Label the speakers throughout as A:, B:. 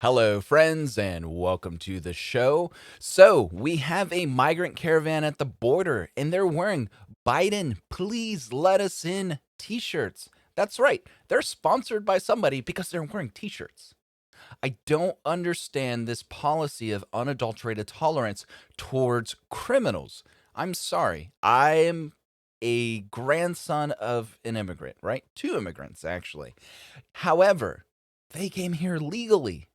A: Hello, friends, and welcome to the show. So, we have a migrant caravan at the border, and they're wearing Biden, please let us in t shirts. That's right, they're sponsored by somebody because they're wearing t shirts. I don't understand this policy of unadulterated tolerance towards criminals. I'm sorry, I'm a grandson of an immigrant, right? Two immigrants, actually. However, they came here legally.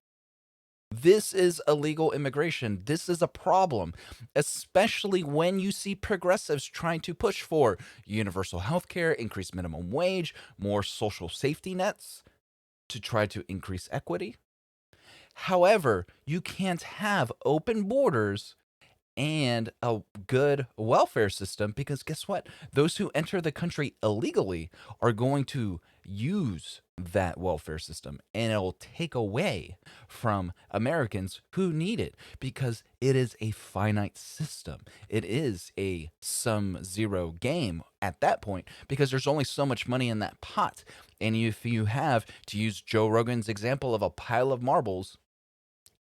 A: This is illegal immigration. This is a problem, especially when you see progressives trying to push for universal health care, increased minimum wage, more social safety nets to try to increase equity. However, you can't have open borders and a good welfare system because guess what? Those who enter the country illegally are going to use that welfare system and it'll take away from Americans who need it because it is a finite system. It is a sum zero game at that point because there's only so much money in that pot. And if you have, to use Joe Rogan's example of a pile of marbles,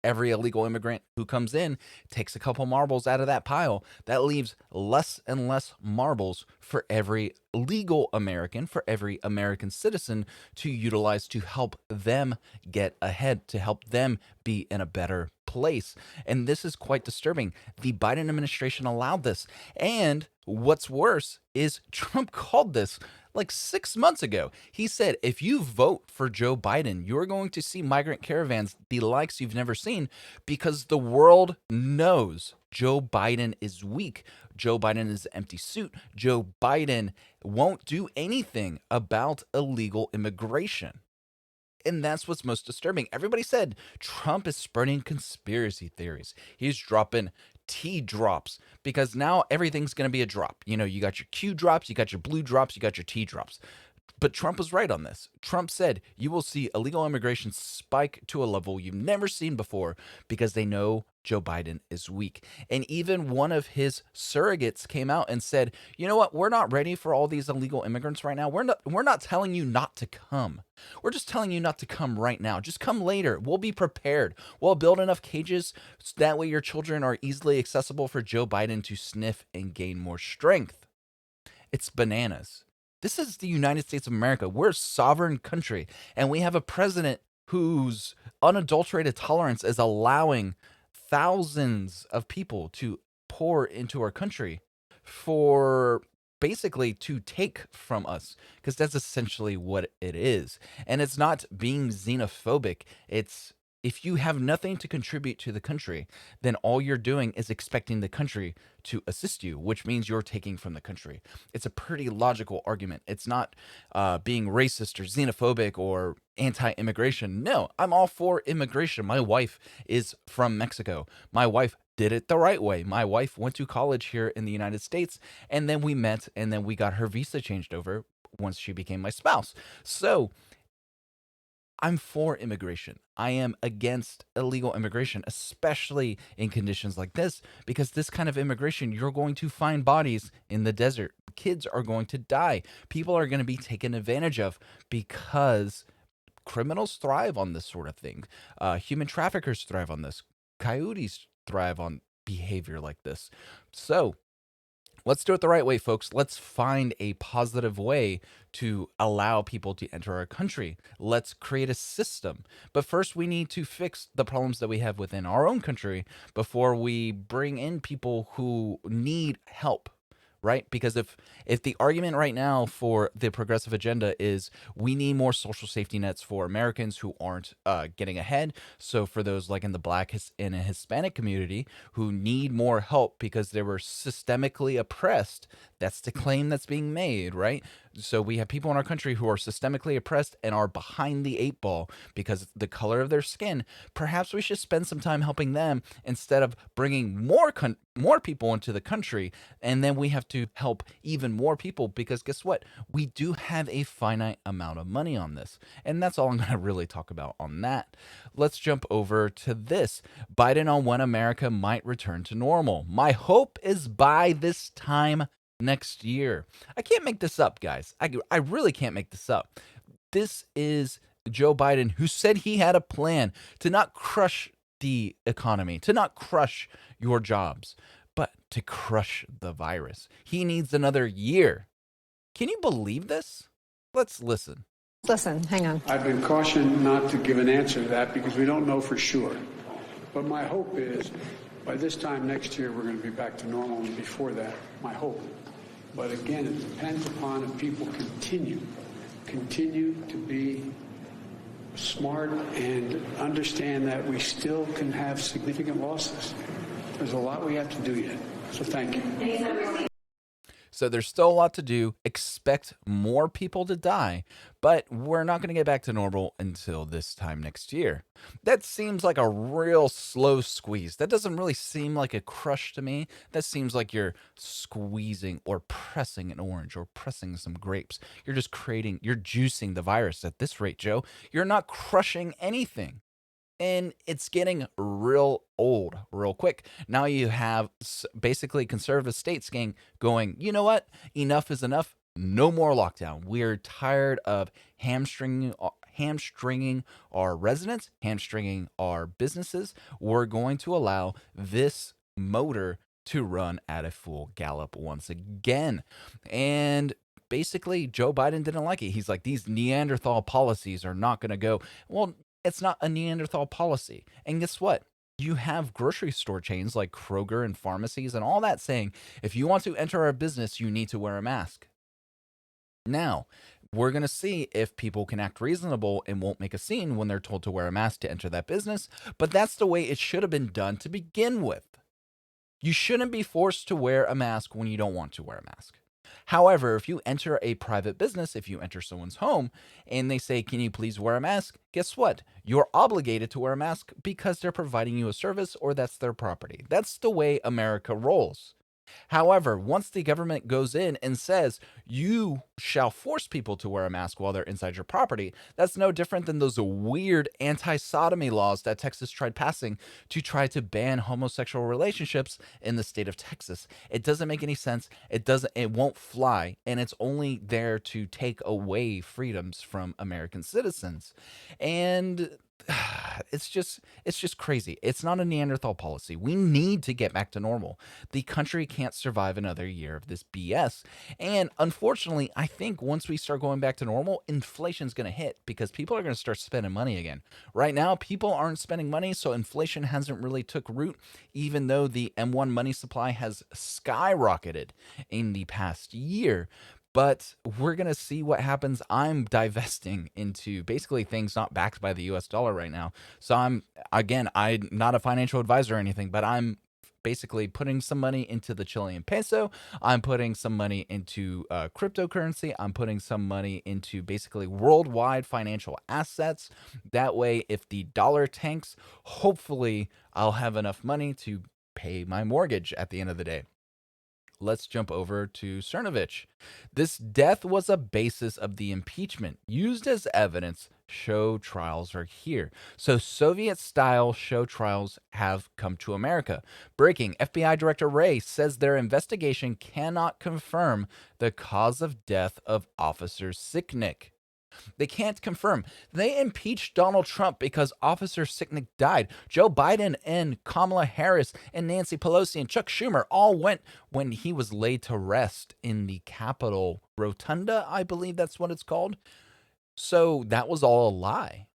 A: every illegal immigrant who comes in takes a couple marbles out of that pile. That leaves less and less marbles for every legal American, for every American citizen to utilize to help them get ahead, to help them be in a better place. And this is quite disturbing. The Biden administration allowed this. And what's worse is Trump called this like 6 months ago. He said, if you vote for Joe Biden, you're going to see migrant caravans the likes you've never seen because the world knows Joe Biden is weak. Joe Biden is an empty suit. Joe Biden won't do anything about illegal immigration. And that's what's most disturbing. Everybody said Trump is spreading conspiracy theories. He's dropping T drops because now everything's going to be a drop. You know, you got your Q drops, you got your blue drops, you got your T drops. But Trump was right on this. Trump said you will see illegal immigration spike to a level you've never seen before because they know Joe Biden is weak. And even one of his surrogates came out and said, "You know what? We're not ready for all these illegal immigrants right now. We're not telling you not to come. We're just telling you not to come right now. Just come later. We'll be prepared. We'll build enough cages so that way your children are easily accessible for Joe Biden to sniff and gain more strength." It's bananas. This is the United States of America. We're a sovereign country, and we have a president whose unadulterated tolerance is allowing thousands of people to pour into our country for basically to take from us because that's essentially what it is. And it's not being xenophobic. It's if you have nothing to contribute to the country, then all you're doing is expecting the country to assist you, which means you're taking from the country. It's a pretty logical argument. It's not being racist or xenophobic or anti immigration. No, I'm all for immigration. My wife is from Mexico. My wife did it the right way. My wife went to college here in the United States, and then we met, and then we got her visa changed over once she became my spouse. So, I'm for immigration. I am against illegal immigration, especially in conditions like this, because this kind of immigration, you're going to find bodies in the desert. Kids are going to die. People are going to be taken advantage of because criminals thrive on this sort of thing. Human traffickers thrive on this. Coyotes thrive on behavior like this. So, let's do it the right way, folks. Let's find a positive way to allow people to enter our country. Let's create a system. But first, we need to fix the problems that we have within our own country before we bring in people who need help. Right? Because if the argument right now for the progressive agenda is we need more social safety nets for Americans who aren't getting ahead, so for those like in the Black and Hispanic community who need more help because they were systemically oppressed, that's the claim that's being made, right? So we have people in our country who are systemically oppressed and are behind the eight ball because of the color of their skin. Perhaps we should spend some time helping them instead of bringing more people into the country, and then we have to help even more people because guess what? We do have a finite amount of money on this, and that's all I'm going to really talk about on that. Let's jump over to this. Biden on when America might return to normal. My hope is by this time next year. I can't make this up, guys. I really can't make this up. This is Joe Biden, who said he had a plan to not crush the economy, to not crush your jobs, but to crush the virus. He needs another year. Can you believe this? Let's listen.
B: Listen, hang on.
C: I've been cautioned not to give an answer to that because we don't know for sure. But my hope is by this time next year, we're going to be back to normal, and before that, my hope. But again, it depends upon if people continue to be smart and understand that we still can have significant losses. There's a lot we have to do yet. So thank you.
A: So there's still a lot to do. Expect more people to die, but we're not going to get back to normal until this time next year. That seems like a real slow squeeze. That doesn't really seem like a crush to me. That seems like you're squeezing or pressing an orange or pressing some grapes. You're juicing the virus at this rate, Joe. You're not crushing anything. And it's getting real old real quick. Now you have basically conservative states going, you know what? Enough is enough. No more lockdown. We're tired of hamstringing our residents, hamstringing our businesses. We're going to allow this motor to run at a full gallop once again. And basically, Joe Biden didn't like it. He's like, these Neanderthal policies are not going to go. Well, it's not a Neanderthal policy. And guess what? You have grocery store chains like Kroger and pharmacies and all that saying, if you want to enter our business, you need to wear a mask. Now, we're going to see if people can act reasonable and won't make a scene when they're told to wear a mask to enter that business. But that's the way it should have been done to begin with. You shouldn't be forced to wear a mask when you don't want to wear a mask. However, if you enter a private business, if you enter someone's home and they say, can you please wear a mask? Guess what? You're obligated to wear a mask because they're providing you a service or that's their property. That's the way America rolls. However, once the government goes in and says you shall force people to wear a mask while they're inside your property, that's no different than those weird anti-sodomy laws that Texas tried passing to try to ban homosexual relationships in the state of Texas. It doesn't make any sense. It won't fly, and it's only there to take away freedoms from American citizens. And it's just crazy. It's not a Neanderthal policy. We need to get back to normal. The country can't survive another year of this BS. And unfortunately, I think once we start going back to normal, inflation's going to hit because people are going to start spending money again. Right now, people aren't spending money, so inflation hasn't really took root, even though the M1 money supply has skyrocketed in the past year. But we're going to see what happens. I'm divesting into basically things not backed by the US dollar right now. So I'm not a financial advisor or anything, but I'm basically putting some money into the Chilean peso. I'm putting some money into cryptocurrency. I'm putting some money into basically worldwide financial assets. That way, if the dollar tanks, hopefully I'll have enough money to pay my mortgage at the end of the day. Let's jump over to Cernovich. This death was a basis of the impeachment used as evidence. Show trials are here. So Soviet-style show trials have come to America. Breaking, FBI Director Wray says their investigation cannot confirm the cause of death of Officer Sicknick. They can't confirm. They impeached Donald Trump because Officer Sicknick died. Joe Biden and Kamala Harris and Nancy Pelosi and Chuck Schumer all went when he was laid to rest in the Capitol Rotunda, I believe that's what it's called. So that was all a lie.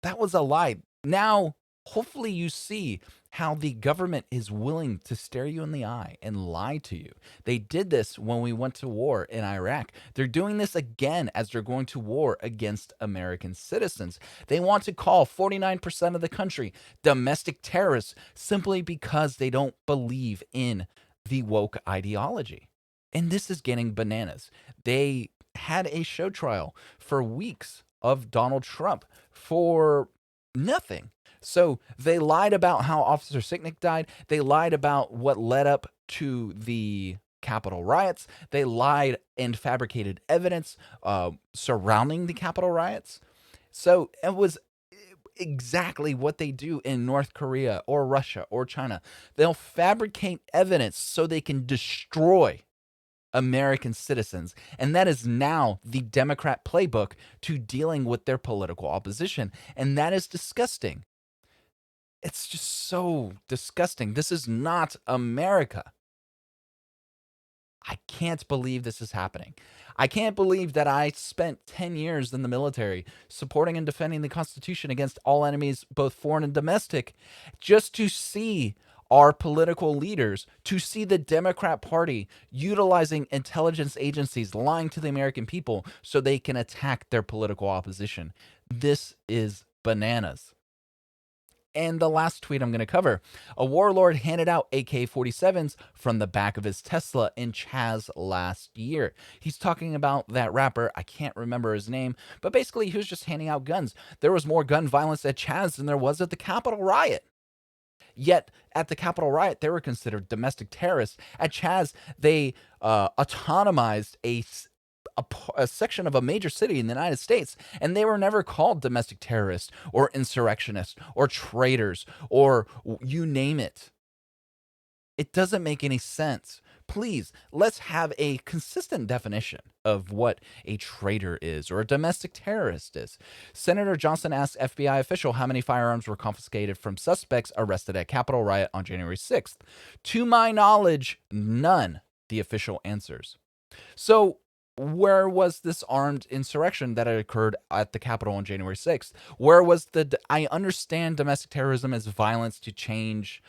A: That was a lie. Now, hopefully you see how the government is willing to stare you in the eye and lie to you. They did this when we went to war in Iraq. They're doing this again as they're going to war against American citizens. They want to call 49% of the country domestic terrorists simply because they don't believe in the woke ideology. And this is getting bananas. They had a show trial for weeks of Donald Trump for nothing. So they lied about how Officer Sicknick died. They lied about what led up to the Capitol riots. They lied and fabricated evidence surrounding the Capitol riots. So it was exactly what they do in North Korea or Russia or China. They'll fabricate evidence so they can destroy American citizens. And that is now the Democrat playbook to dealing with their political opposition. And that is disgusting. It's just so disgusting. This is not America. I can't believe this is happening. I can't believe that I spent 10 years in the military supporting and defending the Constitution against all enemies, both foreign and domestic, just to see our political leaders, to see the Democrat Party utilizing intelligence agencies lying to the American people so they can attack their political opposition. This is bananas. And the last tweet I'm going to cover, a warlord handed out AK-47s from the back of his Tesla in Chaz last year. He's talking about that rapper. I can't remember his name, but basically he was just handing out guns. There was more gun violence at Chaz than there was at the Capitol riot. Yet at the Capitol riot, they were considered domestic terrorists. At Chaz, they autonomized a section of a major city in the United States, and they were never called domestic terrorists or insurrectionists or traitors or you name it. It doesn't make any sense. Please, let's have a consistent definition of what a traitor is or a domestic terrorist is. Senator Johnson asked FBI official how many firearms were confiscated from suspects arrested at Capitol riot on January 6th. To my knowledge, none, the official answers. So, where was this armed insurrection that had occurred at the Capitol on January 6th? Where was I understand domestic terrorism as violence to change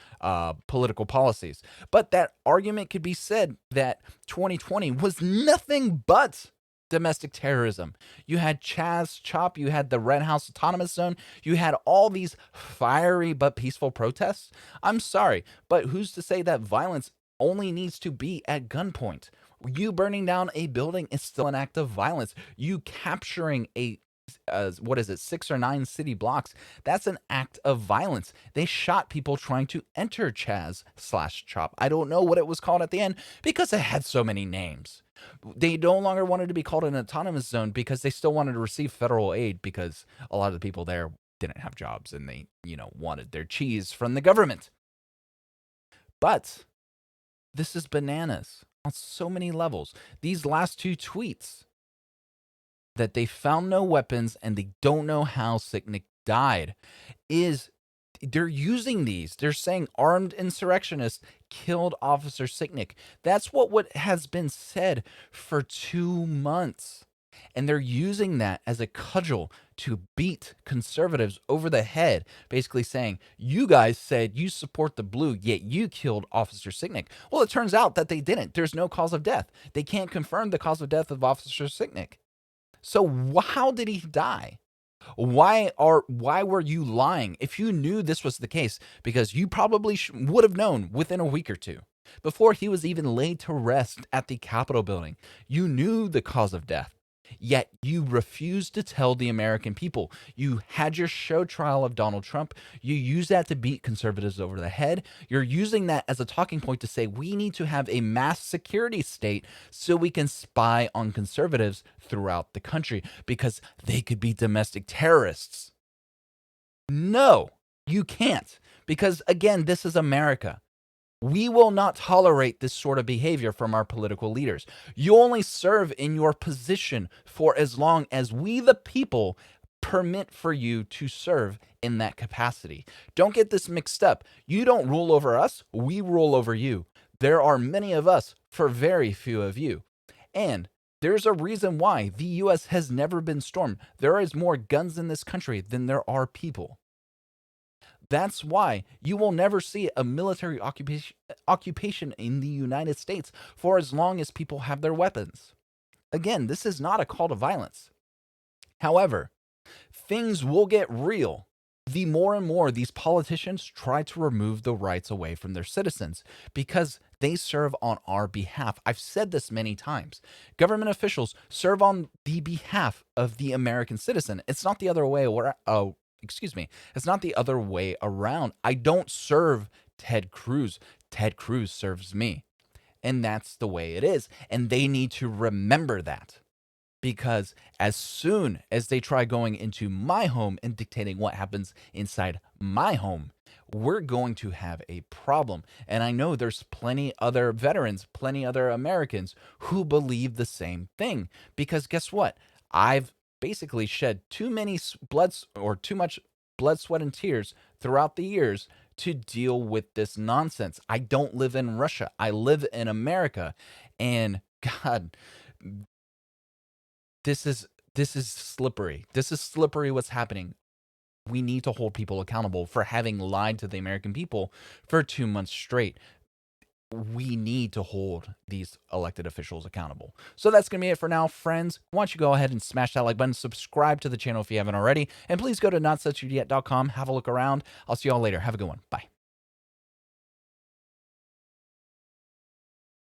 A: political policies, but that argument could be said that 2020 was nothing but domestic terrorism. You had Chaz Chop, you had the Red House Autonomous Zone, you had all these fiery but peaceful protests. I'm sorry, but who's to say that violence only needs to be at gunpoint? You burning down a building is still an act of violence. You capturing 6 or 9 city blocks, that's an act of violence. They shot people trying to enter Chaz/Chop. I don't know what it was called at the end because it had so many names. They no longer wanted to be called an autonomous zone because they still wanted to receive federal aid because a lot of the people there didn't have jobs and they, wanted their cheese from the government. But this is bananas on so many levels. These last 2 tweets, that they found no weapons and they don't know how Sicknick died, they're using these. They're saying armed insurrectionists killed Officer Sicknick. That's what has been said for 2 months. And they're using that as a cudgel to beat conservatives over the head, basically saying, you guys said you support the blue, yet you killed Officer Sicknick. Well, it turns out that they didn't. There's no cause of death. They can't confirm the cause of death of Officer Sicknick. So how did he die? Why were you lying if you knew this was the case? Because you probably would have known within a week or 2. Before he was even laid to rest at the Capitol building. You knew the cause of death. Yet you refused to tell the American people. You had your show trial of Donald Trump. You used that to beat conservatives over the head. You're using that as a talking point to say we need to have a mass security state so we can spy on conservatives throughout the country because they could be domestic terrorists. No, you can't. Because again, this is America. We will not tolerate this sort of behavior from our political leaders. You only serve in your position for as long as we, the people, permit for you to serve in that capacity. Don't get this mixed up. You don't rule over us. We rule over you. There are many of us for very few of you. And there's a reason why the U.S. has never been stormed. There is more guns in this country than there are people. That's why you will never see a military occupation in the United States for as long as people have their weapons. Again, this is not a call to violence. However, things will get real the more and more these politicians try to remove the rights away from their citizens because they serve on our behalf. I've said this many times. Government officials serve on the behalf of the American citizen. It's not the other way It's not the other way around. I don't serve Ted Cruz. Ted Cruz serves me. And that's the way it is. And they need to remember that because as soon as they try going into my home and dictating what happens inside my home, we're going to have a problem. And I know there's plenty other veterans, plenty other Americans who believe the same thing, because guess what? I've basically shed too much blood, sweat, and tears throughout the years to deal with this nonsense. I don't live in Russia. I live in America. And God, this is slippery. This is slippery what's happening. We need to hold people accountable for having lied to the American people for 2 months straight. We need to hold these elected officials accountable. So that's going to be it for now, friends. Why don't you go ahead and smash that like button, subscribe to the channel if you haven't already, and please go to notsuchyet.com, have a look around. I'll see you all later. Have a good one. Bye.